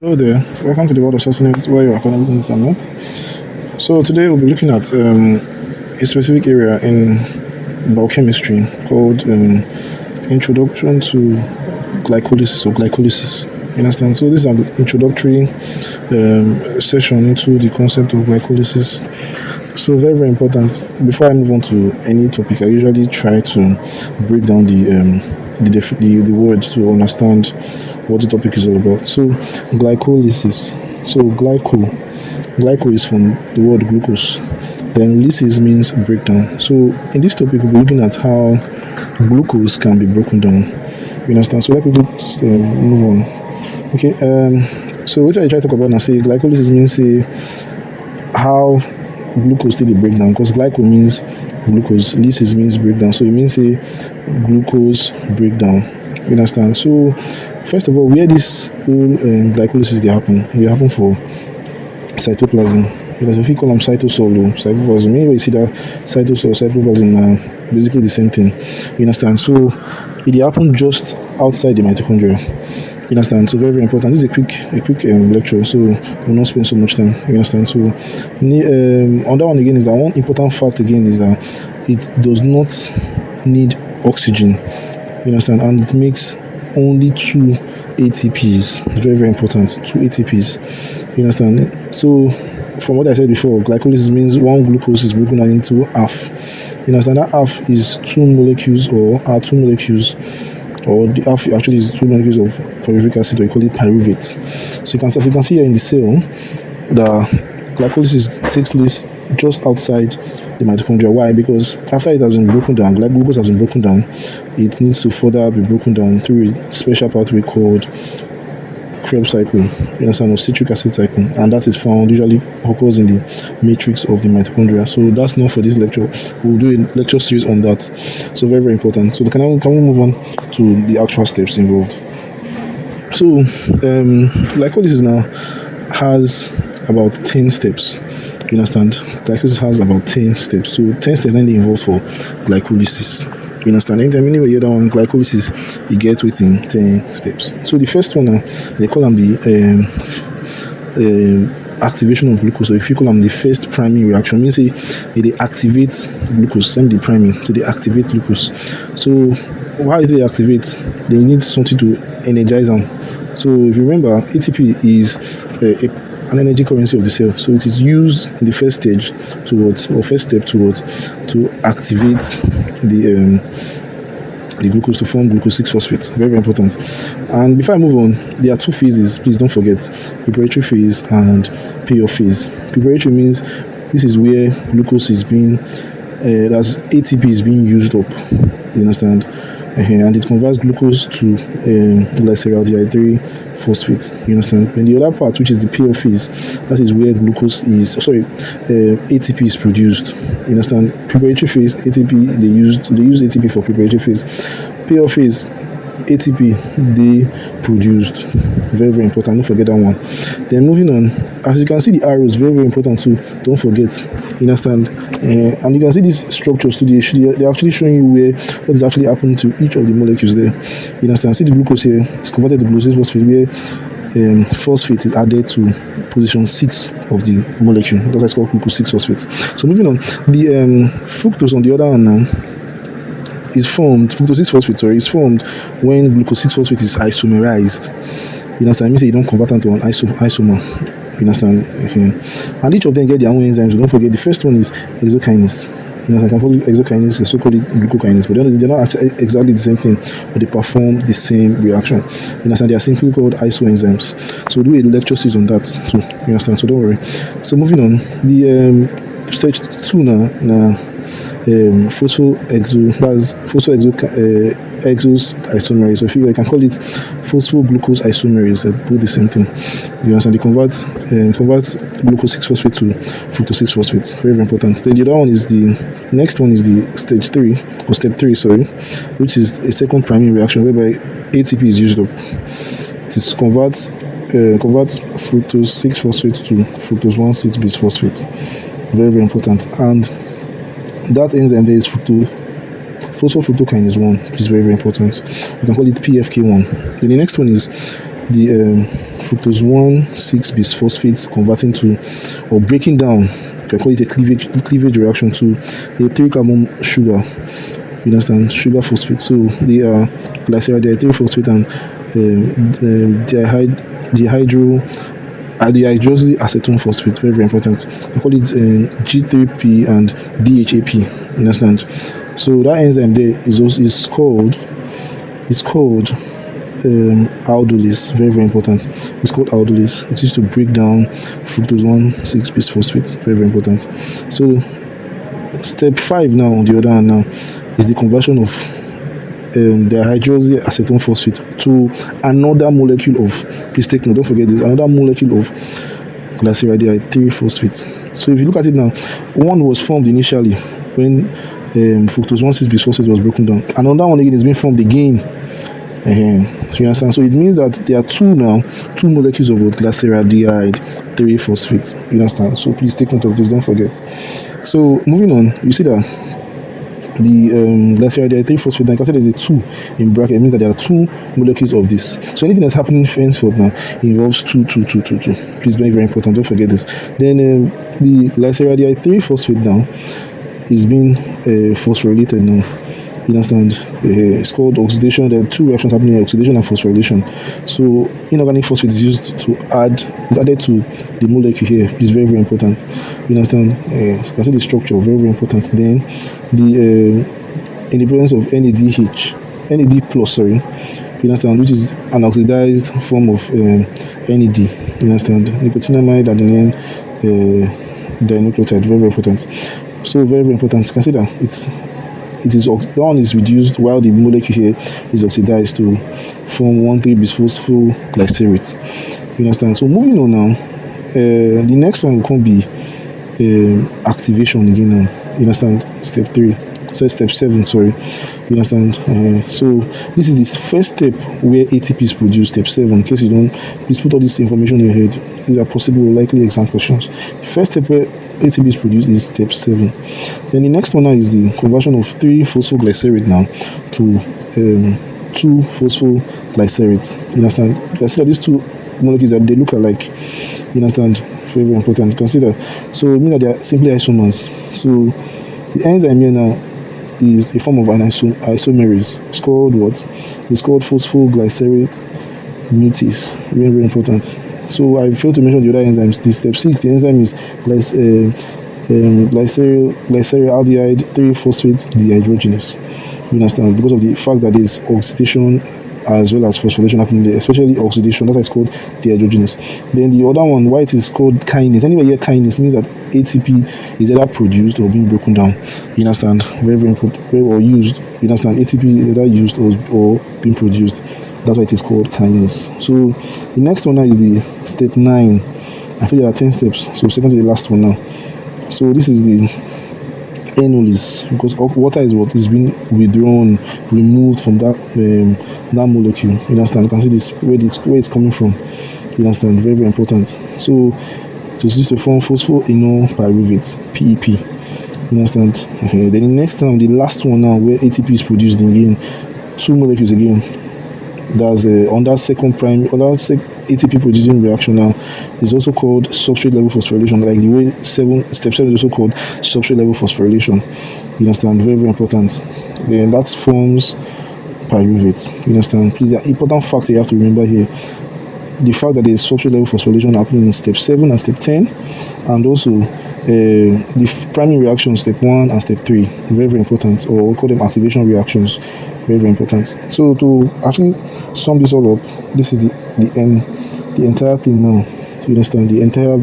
Hello there, welcome to the world of sustenance where your academic needs are met. So today we'll be looking at a specific area in biochemistry called Introduction to Glycolysis or Glycolysis. You understand? So this is an introductory session into the concept of glycolysis. So very very important. Before I move on to any topic, I usually try to break down the words to understand what the topic is all about. So glycolysis. So glyco is from the word glucose. Then lysis means breakdown. So in this topic we'll be looking at how glucose can be broken down. You understand? So let me just move on. Okay. So what I try to talk about now, say glycolysis means say how glucose take the breakdown, because glyco means glucose, lysis means breakdown. So it means say glucose breakdown. You understand? So first of all, where this whole glycolysis they happen for cytoplasm. Because if you call them cytosol or cytoplasm, anyway, you see that cytosol, cytoplasm are basically the same thing. You understand? So it happen just outside the mitochondria. You understand? So very very important. This is a quick lecture, so we'll not spend so much time. You understand? So on that one again is that one important fact again is that it does not need oxygen. You understand? And it makes only 2 ATPs. Very very important. 2 ATPs. You understand? So from what I said before, glycolysis means one glucose is broken down into half. You understand? That half is 2 molecules or are 2 molecules, or the half actually is 2 molecules of pyruvic acid, or you call it pyruvate. So you can see here in the cell, the glycolysis takes place just outside the mitochondria. Why? Because after it has been broken down, glucose has been broken down, it needs to further be broken down through a special pathway called Krebs cycle, you understand, or citric acid cycle, and that is found usually occurs in the matrix of the mitochondria. So that's not for this lecture. We'll do a lecture series on that. So very very important. So can we move on to the actual steps involved? So glycolysis now has about 10 steps. You understand? Glycolysis has about 10 steps. So 10 steps then they involved for glycolysis. You understand? Anytime anyway you hear that one glycolysis, you get within 10 steps. So the first one they call them the activation of glucose. So if you call them the first primary reaction, means they activate glucose, send the primary, so they activate glucose. So why do they activate? They need something to energize them. So if you remember, ATP is an energy currency of the cell. So it is used in the first stage towards, or first step towards, to activate the glucose to form glucose 6-phosphate. Very, very important. And before I move on, there are 2 phases. Please don't forget: preparatory phase and payoff phase. Preparatory means this is where glucose is being, as ATP is being used up. You understand? And it converts glucose to glyceraldehyde phosphate. You understand? And the other part, which is the payoff phase, that is where ATP is produced. You understand? Preparatory phase, ATP, they use ATP for preparatory phase. Payoff phase, ATP they produced. Very very important. Don't forget that one. Then moving on, as you can see, the arrows very very important too. Don't forget. You understand? And you can see these structures too. They're actually showing you what is actually happening to each of the molecules there. You understand? See the glucose here. It's converted to glucose phosphate, where phosphate is added to position 6 of the molecule. That's why it's called glucose 6-phosphate. So moving on, the fructose on the other hand now is formed. Fructose 6-phosphate is formed when glucose 6-phosphate is isomerized. You understand? It means that you don't convert into an isomer. You understand? And each of them get their own enzymes. So don't forget, the first one is hexokinase. You know, I can call it hexokinase, also call it glucokinase, but they're not actually exactly the same thing, but they perform the same reaction. You understand? They are simply called isoenzymes. So we'll do a lecture series on that too. You understand? So don't worry. So moving on, the stage 2 now exos isomerase. So if you can call it phosphoglucose isomerase, both the same thing. You understand? They convert glucose 6-phosphate to fructose 6-phosphate. Very very important. Then the other one is the next one is the stage 3 or step 3, sorry, which is a second primary reaction whereby ATP is used up. It is converts fructose 6-phosphate to fructose 1,6-bis phosphate. Very very important. And that enzyme there is phosphofructokinase 1, which is very very important. You can call it PFK1. Then the next one is the fructose 1,6 bisphosphate converting to, or breaking down, you can call it a cleavage reaction to a 3-carbon sugar. You understand? Sugar phosphate. So they are glyceride 3-phosphate and dehydroxy acetone phosphate. Very, very important. I call it G3P and DHAP. You understand? So that enzyme there is called aldolase. Very, very important. It's called aldolase. It used to break down fructose 1,6 bisphosphate. Very, very important. So step 5 now, on the other hand, now is the conversion of dihydroxy acetone phosphate to another molecule of, please take note, don't forget this, another molecule of glyceride 3-phosphate. So if you look at it now, one was formed initially when fructose 1,6 bisphosphate was broken down. Another one again is being formed again. So you understand? So it means that there are two molecules of glyceride 3-phosphate. You understand? So please take note of this, don't forget. So moving on, you see that the glyceride 3-phosphate, like I said, there's a 2 in bracket. It means that there are 2 molecules of this. So anything that's happening henceforth now involves 2. Please, very, very important, don't forget this. Then the glyceride 3-phosphate now is being phosphorylated now. You understand? It's called oxidation. There are 2 reactions happening: oxidation and phosphorylation. So inorganic phosphate is added to the molecule here. It's very, very important. You understand? You can see the structure. Very, very important. Then in the presence of NAD plus, you understand, which is an oxidized form of NAD. You understand? Nicotinamide adenine dinucleotide. Very, very important. So very, very important. Consider that one is reduced while the molecule here is oxidized to form 1,3-bisphosphoglycerate. You understand? So moving on now, the next one will be activation again now. You understand? Step 7, sorry. You understand? So this is the first step where ATP is produced. Step 7. In case you don't, please put all this information in your head. These are possible likely exam questions. First step where ATP is produced is step 7. Then the next one now is the conversion of 3-phosphoglycerate now to 2-phosphoglycerate. You understand? Consider these 2 molecules that they look alike. You understand? Very, very important. Consider. So it means that they are simply isomers. So the enzyme here now is a form of an isomerase. It's called what? It's called phosphoglycerate mutase. Very, very important. So I failed to mention the other enzymes. The step 6, the enzyme is glyceraldehyde 3-phosphate dehydrogenase. You understand? Because of the fact that there is oxidation as well as phosphorylation happening there, especially oxidation. That's why it's called dehydrogenase. Then the other one, why it is called kinase. Anyway, here kinase means that ATP is either produced or being broken down. You understand? Very, very important. Or used. You understand? ATP is either used or being produced. That's why it is called kinase. So the next one now is the step 9. I think there are 10 steps. So second to the last one now. So this is the enolase, because water is what is being removed from that molecule. You understand? You can see this where it's coming from. You understand? Very, very important. So it is used to form phosphoenol pyruvate, PEP. You understand? Okay. Then the next time, the last one now, where ATP is produced again, 2 molecules again. That's on that second prime, on that ATP producing reaction now is also called substrate level phosphorylation. Like the way step 7 is also called substrate level phosphorylation. You understand? Very, very important. Then that forms pyruvate. You understand? Please, the important fact you have to remember here: the fact that there is substrate level phosphorylation happening in step 7 and step 10, and also the primary reaction step 1 and step 3. Very, very important, or we call them activation reactions. Very, very important. So to actually sum this all up, this is the entire thing now. You understand? The entire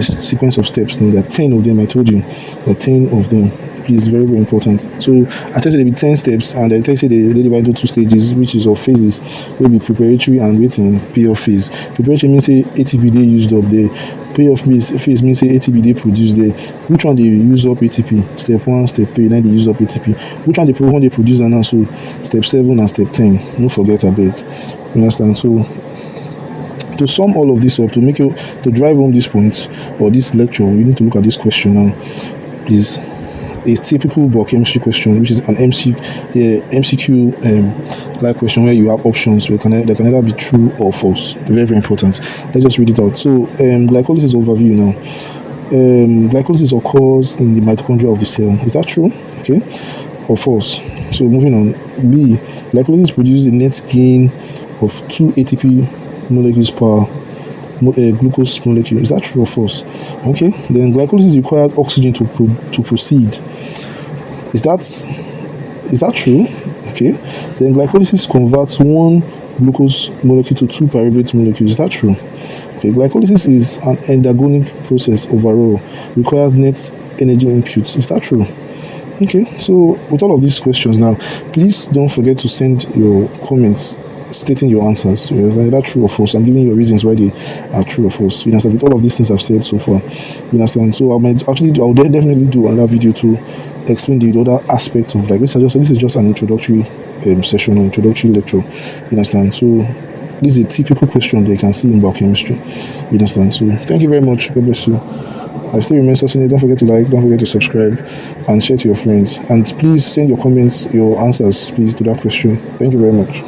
sequence of steps. There are 10 of them. I told you, there are 10 of them. Please, very, very important. So I tell you there will be 10 steps, and I tell you they divide into 2 stages, which is of phases. Will be preparatory and waiting, payoff phase. Preparatory means say ATP they used up there. Payoff phase means say ATP they produced there. Which one they use up ATP? Step 1, step 3, then they use up ATP. Which one they produce and also step 7 and step 10. Don't forget a bit. You understand? So to sum all of this up, to drive home this point or this lecture, you need to look at this question now. Please. a typical biochemistry question, which is an MCQ like question where you have options where they can either be true or false. Very, very important. Let's just read it out. So, glycolysis overview now. Glycolysis occurs in the mitochondria of the cell. Is that true? Okay, or false? So moving on. B. Glycolysis produces a net gain of 2 ATP molecules per glucose molecule. Is that true or false? Okay. Then glycolysis requires oxygen to proceed. Is that true? Okay. Then glycolysis converts 1 glucose molecule to 2 pyruvate molecules. Is that true? Okay. Glycolysis is an endergonic process overall. Requires net energy input. Is that true? Okay. So with all of these questions now, please don't forget to send your comments stating your answers. Is that true or false? I'm giving you reasons why they are true or false. You understand? With all of these things I've said so far, you understand? So I'll definitely do another video to explain the other aspects of like this. This is just an introductory session or introductory lecture. You understand? So this is a typical question that you can see in biochemistry. You understand? So thank you very much. God bless you. I still remain Sosine. Don't forget to like, don't forget to subscribe, and share to your friends. And please send your comments, your answers, please, to that question. Thank you very much.